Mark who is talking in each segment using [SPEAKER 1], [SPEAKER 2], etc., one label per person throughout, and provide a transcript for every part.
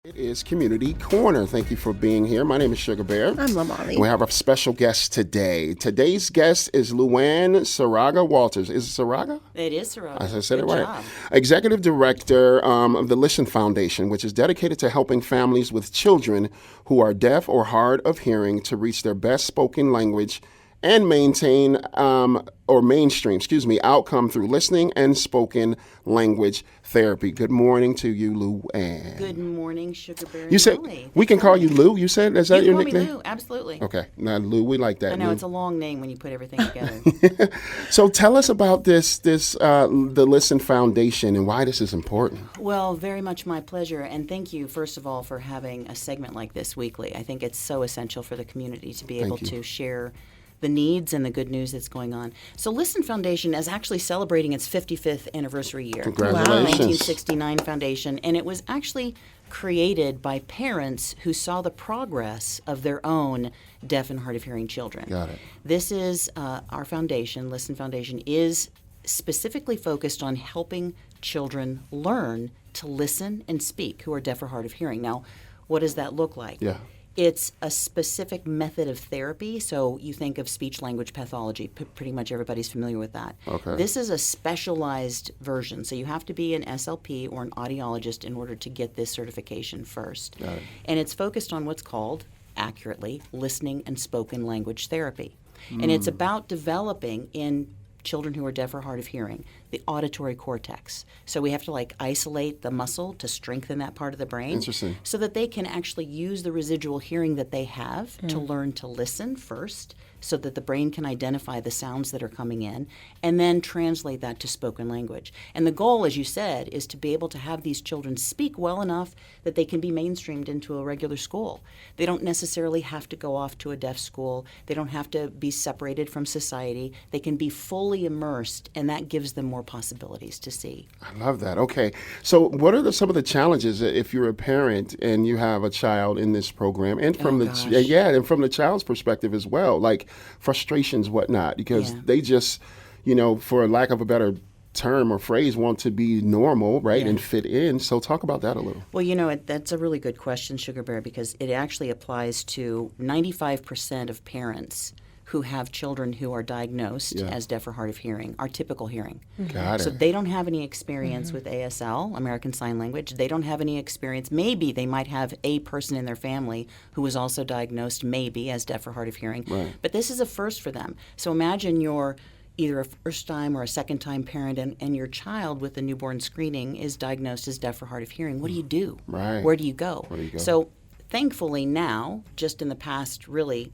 [SPEAKER 1] It is Community Corner. Thank you for being here. My name is SugaBear.
[SPEAKER 2] I'm La Molly.
[SPEAKER 1] We have a special guest today. Today's guest is Louanne Saraga-Walters. Is it Saraga?
[SPEAKER 3] It is Saraga.
[SPEAKER 1] I said
[SPEAKER 3] Good
[SPEAKER 1] it right.
[SPEAKER 3] job.
[SPEAKER 1] Executive Director of the Listen Foundation, which is dedicated to helping families with children who are deaf or hard of hearing to reach their best spoken language and mainstream outcome through listening and spoken language therapy. Good morning to you, Louanne.
[SPEAKER 3] Good morning, SugaBear
[SPEAKER 1] You said
[SPEAKER 3] La Molly.
[SPEAKER 1] we can call you Lou. You said is that
[SPEAKER 3] You
[SPEAKER 1] your
[SPEAKER 3] can call
[SPEAKER 1] nickname?
[SPEAKER 3] me Lou, absolutely.
[SPEAKER 1] Okay, now Lou, we like that.
[SPEAKER 3] I know
[SPEAKER 1] Lou.
[SPEAKER 3] it's a long name when you put everything together.
[SPEAKER 1] So tell us about the Listen Foundation and why this is important.
[SPEAKER 3] Well, very much my pleasure, and thank you, first of all, for having a segment like this weekly. I think it's so essential for the community to be able to share the needs and the good news that's going on. So Listen Foundation is actually celebrating its 55th anniversary year.
[SPEAKER 1] Congratulations.
[SPEAKER 3] The 1969 foundation, and it was actually created by parents who saw the progress of their own deaf and hard of hearing children.
[SPEAKER 1] Got it.
[SPEAKER 3] This is our foundation, Listen Foundation, is specifically focused on helping children learn to listen and speak who are deaf or hard of hearing. Now, what does that look like?
[SPEAKER 1] Yeah.
[SPEAKER 3] It's a specific method of therapy. So you think of speech language pathology. Pretty much everybody's familiar with that.
[SPEAKER 1] Okay.
[SPEAKER 3] This is a specialized version. So you have to be an SLP or an audiologist in order to get this certification first.
[SPEAKER 1] Got it.
[SPEAKER 3] And it's focused on what's called, accurately, listening and spoken language therapy. And it's about developing in children who are deaf or hard of hearing the auditory cortex. So we have to isolate the muscle to strengthen that part of the brain.
[SPEAKER 1] Interesting.
[SPEAKER 3] So that they can actually use the residual hearing that they have to learn to listen first, so that the brain can identify the sounds that are coming in and then translate that to spoken language. And the goal, as you said, is to be able to have these children speak well enough that they can be mainstreamed into a regular school. They don't necessarily have to go off to a deaf school. They don't have to be separated from society. They can be fully immersed, and that gives them more possibilities to see.
[SPEAKER 1] I love that. Okay. So what are some of the challenges if you're a parent and you have a child in this program, and from and from the child's perspective as well, like frustrations, whatnot, because they just, for lack of a better term or phrase, want to be normal, right, and fit in. So talk about that a little.
[SPEAKER 3] Well, that's a really good question, SugaBear, because it actually applies to 95% of parents who have children who are diagnosed as deaf or hard of hearing, are typical hearing.
[SPEAKER 1] Got it.
[SPEAKER 3] So they don't have any experience with ASL, American Sign Language. They don't have any experience. Maybe they might have a person in their family who was also diagnosed maybe as deaf or hard of hearing.
[SPEAKER 1] Right.
[SPEAKER 3] But this is a first for them. So imagine you're either a first-time or a second-time parent, and your child with a newborn screening is diagnosed as deaf or hard of hearing. What do you do?
[SPEAKER 1] Right.
[SPEAKER 3] Where do you go?
[SPEAKER 1] Where do you go?
[SPEAKER 3] So thankfully now, just in the past really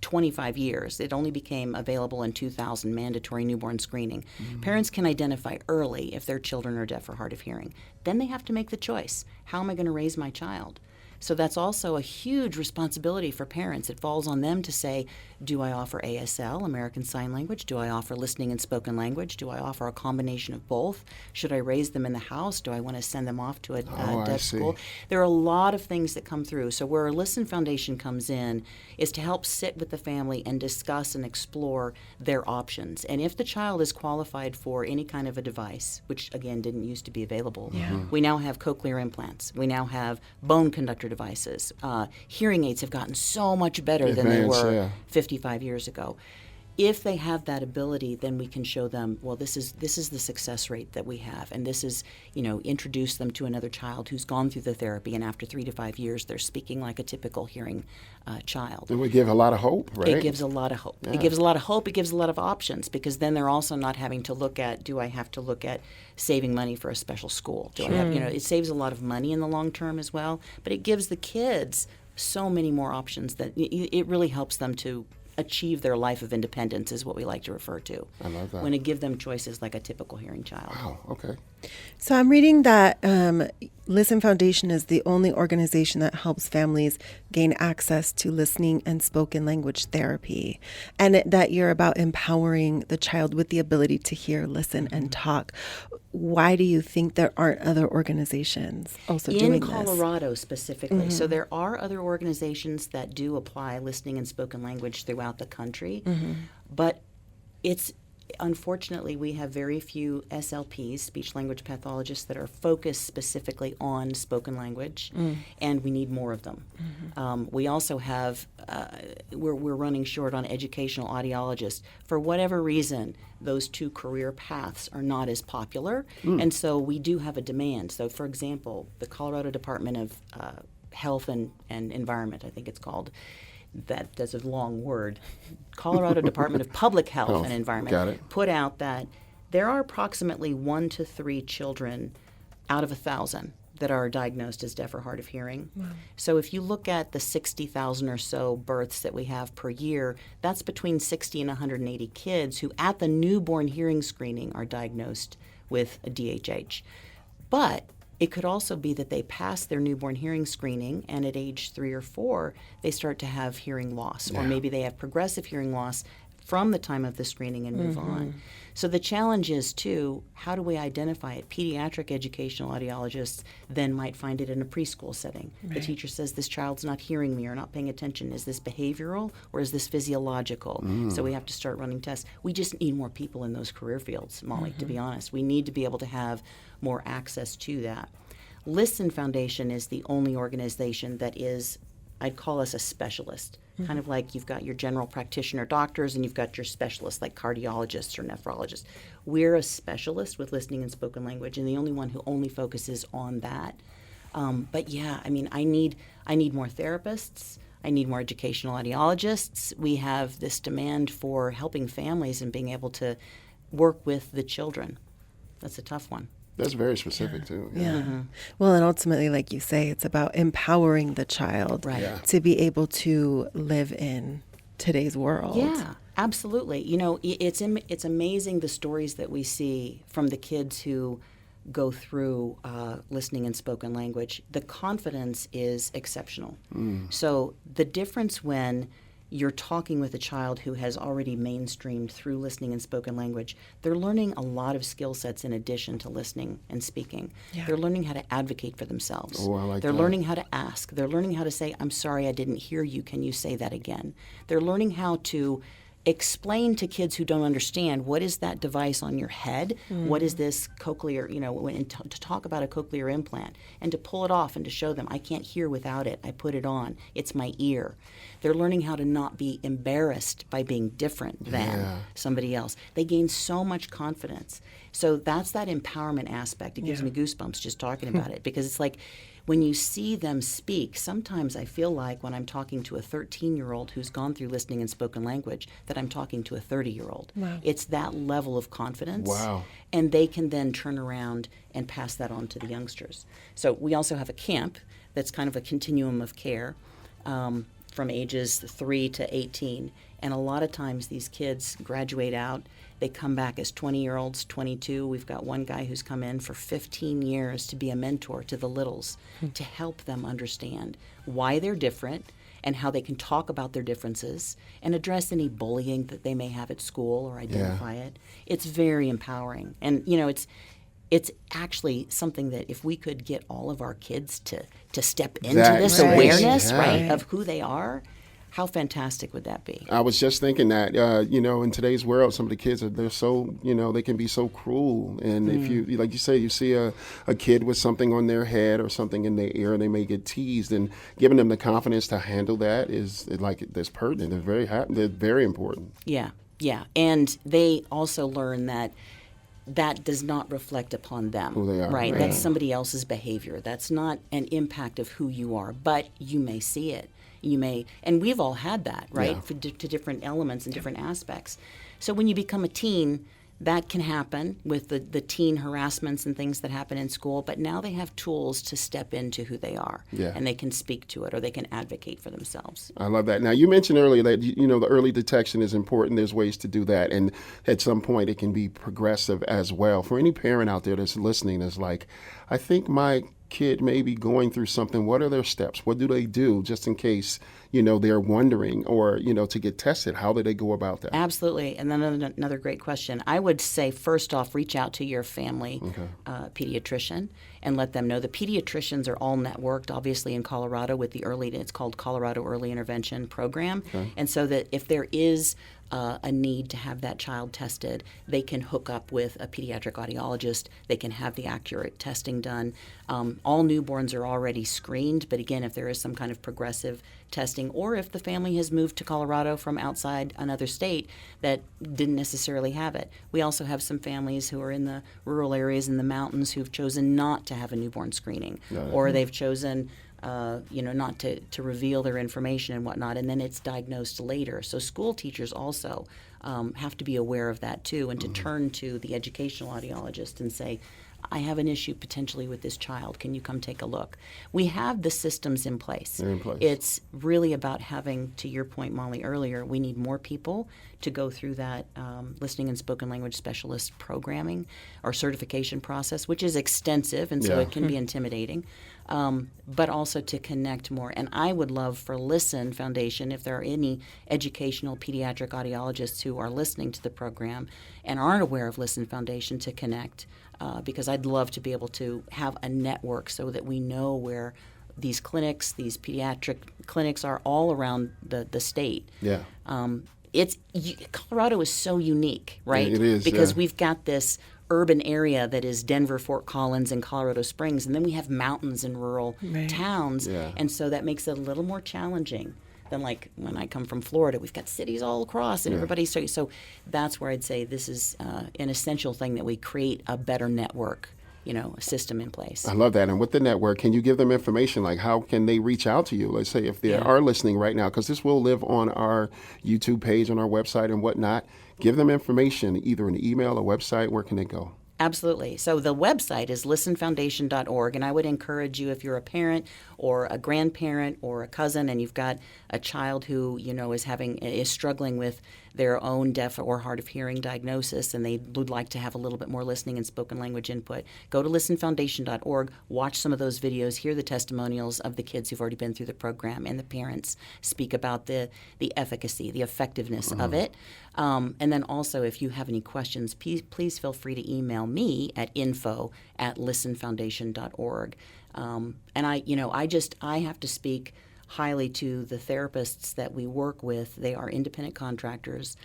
[SPEAKER 3] 25 years. It only became available in 2000, mandatory newborn screening. Parents can identify early if their children are deaf or hard of hearing. Then they have to make the choice. How am I going to raise my child? So that's also a huge responsibility for parents. It falls on them to say, do I offer ASL, American Sign Language? Do I offer listening and spoken language? Do I offer a combination of both? Should I raise them in the house? Do I want to send them off to a deaf school? There are a lot of things that come through. So where our Listen Foundation comes in is to help sit with the family and discuss and explore their options. And if the child is qualified for any kind of a device, which again didn't used to be available, we now have cochlear implants. We now have bone conductor devices. Hearing aids have gotten so much better than they were 55 years ago. If they have that ability, then we can show them, well, this is the success rate that we have, and this is, introduce them to another child who's gone through the therapy, and after 3 to 5 years, they're speaking like a typical hearing child.
[SPEAKER 1] It would give a lot of hope, right?
[SPEAKER 3] It gives a lot of hope. It gives a lot of hope. It gives a lot of options, because then they're also not having to look at, do I have to look at saving money for a special school? Do I have, it saves a lot of money in the long term as well, but it gives the kids so many more options that it really helps them to achieve their life of independence, is what we like to refer to.
[SPEAKER 1] I love that.
[SPEAKER 3] When it gives them choices like a typical hearing child.
[SPEAKER 1] Wow, okay.
[SPEAKER 2] So I'm reading that Listen Foundation is the only organization that helps families gain access to listening and spoken language therapy, and that you're about empowering the child with the ability to hear, listen, and talk. Why do you think there aren't other organizations also doing this?
[SPEAKER 3] In Colorado specifically. So there are other organizations that do apply listening and spoken language throughout the country, but it's unfortunately, we have very few SLPs, speech language pathologists, that are focused specifically on spoken language, and we need more of them. We also have, we're running short on educational audiologists. For whatever reason, those two career paths are not as popular, and so we do have a demand. So, for example, the Colorado Department of Health and Environment, I think it's called, that's a long word, Colorado Department of Public Health and Environment put out that there are approximately 1 to 3 children out of 1,000 that are diagnosed as deaf or hard of hearing. Wow. So if you look at the 60,000 or so births that we have per year, that's between 60 and 180 kids who at the newborn hearing screening are diagnosed with a DHH. But it could also be that they pass their newborn hearing screening and at age 3 or 4, they start to have hearing loss, or maybe they have progressive hearing loss from the time of the screening and move on. So the challenge is, too, how do we identify it? Pediatric educational audiologists then might find it in a preschool setting. Right. The teacher says, this child's not hearing me or not paying attention. Is this behavioral or is this physiological? So we have to start running tests. We just need more people in those career fields, Molly, to be honest. We need to be able to have more access to that. Listen Foundation is the only organization that is, I'd call us a specialist. Kind of like you've got your general practitioner doctors and you've got your specialists like cardiologists or nephrologists. We're a specialist with listening and spoken language, and the only one who only focuses on that. But yeah, I mean, I need more therapists. I need more educational audiologists. We have this demand for helping families and being able to work with the children. That's a tough one.
[SPEAKER 1] That's very specific, too.
[SPEAKER 2] Yeah. Well, and ultimately, like you say, it's about empowering the child to be able to live in today's world.
[SPEAKER 3] Yeah, absolutely. You know, it's amazing the stories that we see from the kids who go through listening and spoken language. The confidence is exceptional. So the difference when you're talking with a child who has already mainstreamed through listening and spoken language, they're learning a lot of skill sets in addition to listening and speaking. Yeah. They're learning how to advocate for themselves.
[SPEAKER 1] Oh, I like
[SPEAKER 3] They're
[SPEAKER 1] that.
[SPEAKER 3] learning how to ask. They're learning how to say, I'm sorry, I didn't hear you. Can you say that again? They're learning how to explain to kids who don't understand, what is that device on your head? What is this cochlear, to talk about a cochlear implant and to pull it off and to show them, I can't hear without it. I put it on. It's my ear. They're learning how to not be embarrassed by being different than somebody else. They gain so much confidence. So that's that empowerment aspect. It gives me goosebumps just talking about it, because it's like, when you see them speak, sometimes I feel like when I'm talking to a 13-year-old who's gone through listening and spoken language, that I'm talking to a 30-year-old. Wow. It's that level of confidence.
[SPEAKER 1] Wow.
[SPEAKER 3] And they can then turn around and pass that on to the youngsters. So we also have a camp that's kind of a continuum of care from ages 3 to 18. And a lot of times these kids graduate out. They come back as 20-year-olds, 22. We've got one guy who's come in for 15 years to be a mentor to the littles, to help them understand why they're different and how they can talk about their differences and address any bullying that they may have at school or identify it. It's very empowering. And, it's actually something that if we could get all of our kids to step into this awareness, of who they are, how fantastic would that be?
[SPEAKER 1] I was just thinking that, in today's world, some of the kids they're so, they can be so cruel. And if you, like you say, you see a kid with something on their head or something in their ear, and they may get teased, and giving them the confidence to handle that is that's pertinent. They're very important.
[SPEAKER 3] Yeah. And they also learn that does not reflect upon them.
[SPEAKER 1] Who they are.
[SPEAKER 3] Right? That's somebody else's behavior. That's not an impact of who you are, but you may see it. You may, and we've all had that, right? To different elements and different aspects. So when you become a teen, that can happen with the teen harassments and things that happen in school, but now they have tools to step into who they are, and they can speak to it or they can advocate for themselves.
[SPEAKER 1] I love that. Now, you mentioned earlier that, the early detection is important. There's ways to do that, and at some point it can be progressive as well. For any parent out there that's listening that's like, I think my kid may be going through something, what are their steps? What do they do just in case, they're wondering or, to get tested, how do they go about that?
[SPEAKER 3] Absolutely. And then another great question. I would say, first off, reach out to your family pediatrician and let them know. The pediatricians are all networked, obviously, in Colorado with it's called Colorado Early Intervention Program. And so that if there is a need to have that child tested, they can hook up with a pediatric audiologist. They can have the accurate testing done. All newborns are already screened, but again, if there is some kind of progressive testing, or if the family has moved to Colorado from outside another state that didn't necessarily have it. We also have some families who are in the rural areas in the mountains who've chosen not to have a newborn screening, or they've chosen not to reveal their information and whatnot, and then it's diagnosed later. So school teachers also have to be aware of that too, and to turn to the educational audiologist and say, I have an issue potentially with this child. Can you come take a look? We have the systems in place.
[SPEAKER 1] They're in place.
[SPEAKER 3] It's really about having, to your point, Molly, earlier, we need more people to go through that listening and spoken language specialist programming or certification process, which is extensive, and so it can be intimidating, but also to connect more. And I would love for Listen Foundation, if there are any educational pediatric audiologists who are listening to the program and aren't aware of Listen Foundation, to connect, because I'd love to be able to have a network so that we know where these clinics, these pediatric clinics, are all around the state.
[SPEAKER 1] Yeah.
[SPEAKER 3] Colorado is so unique, right?
[SPEAKER 1] It is,
[SPEAKER 3] because we've got this urban area that is Denver, Fort Collins, and Colorado Springs, and then we have mountains and rural towns, and so that makes it a little more challenging than like when I come from Florida. We've got cities all across, and everybody's so that's where I'd say this is an essential thing, that we create a better network, a system in place.
[SPEAKER 1] I love that. And with the network, can you give them information? Like, how can they reach out to you? Let's say if they are listening right now, because this will live on our YouTube page, on our website and whatnot. Give them information, either an email or website. Where can they go?
[SPEAKER 3] Absolutely. So the website is listenfoundation.org, and I would encourage you, if you're a parent or a grandparent or a cousin and you've got a child who is struggling with their own deaf or hard of hearing diagnosis, and they would like to have a little bit more listening and spoken language input, go to listenfoundation.org, watch some of those videos, hear the testimonials of the kids who've already been through the program, and the parents speak about the efficacy, the effectiveness of it. And then also, if you have any questions, please feel free to email me at info@listenfoundation.org. And I have to speak highly to the therapists that we work with. They are independent contractors.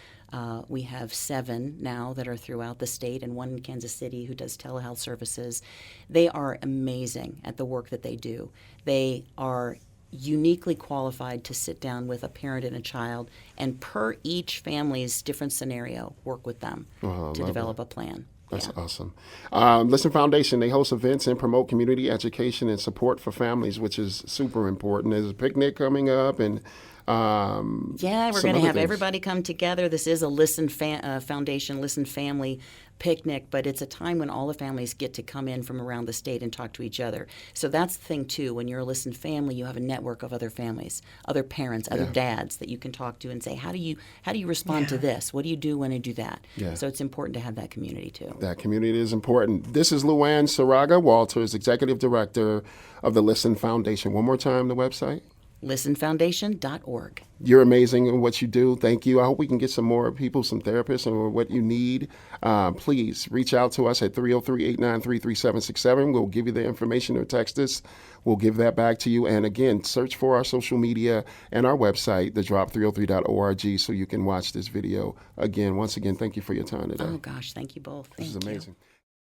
[SPEAKER 3] We have 7 now that are throughout the state, and 1 in Kansas City who does telehealth services. They are amazing at the work that they do. They are uniquely qualified to sit down with a parent and a child, and per each family's different scenario, work with them to develop a plan.
[SPEAKER 1] That's awesome. Listen Foundation, they host events and promote community education and support for families, which is super important. There's a picnic coming up, and
[SPEAKER 3] we're going to have everybody come together. This is a Listen Foundation, Listen Family picnic, but it's a time when all the families get to come in from around the state and talk to each other. So that's the thing too. When you're a Listen family, you have a network of other families, other parents, other dads that you can talk to and say, how do you respond to this? What do you do when I do that? So it's important to have that community too.
[SPEAKER 1] That community is important. This is Louanne Saraga-Walters, Executive Director of the Listen Foundation. One more time, the website?
[SPEAKER 3] listenfoundation.org.
[SPEAKER 1] You're amazing in what you do. Thank you. I hope we can get some more people, some therapists, or what you need. Please reach out to us at 303-893-3767. We'll give you the information, or text us. We'll give that back to you. And again, search for our social media and our website, thedrop303.org, so you can watch this video again. Once again, thank you for your time today.
[SPEAKER 3] Oh, gosh. Thank you both.
[SPEAKER 1] This is amazing.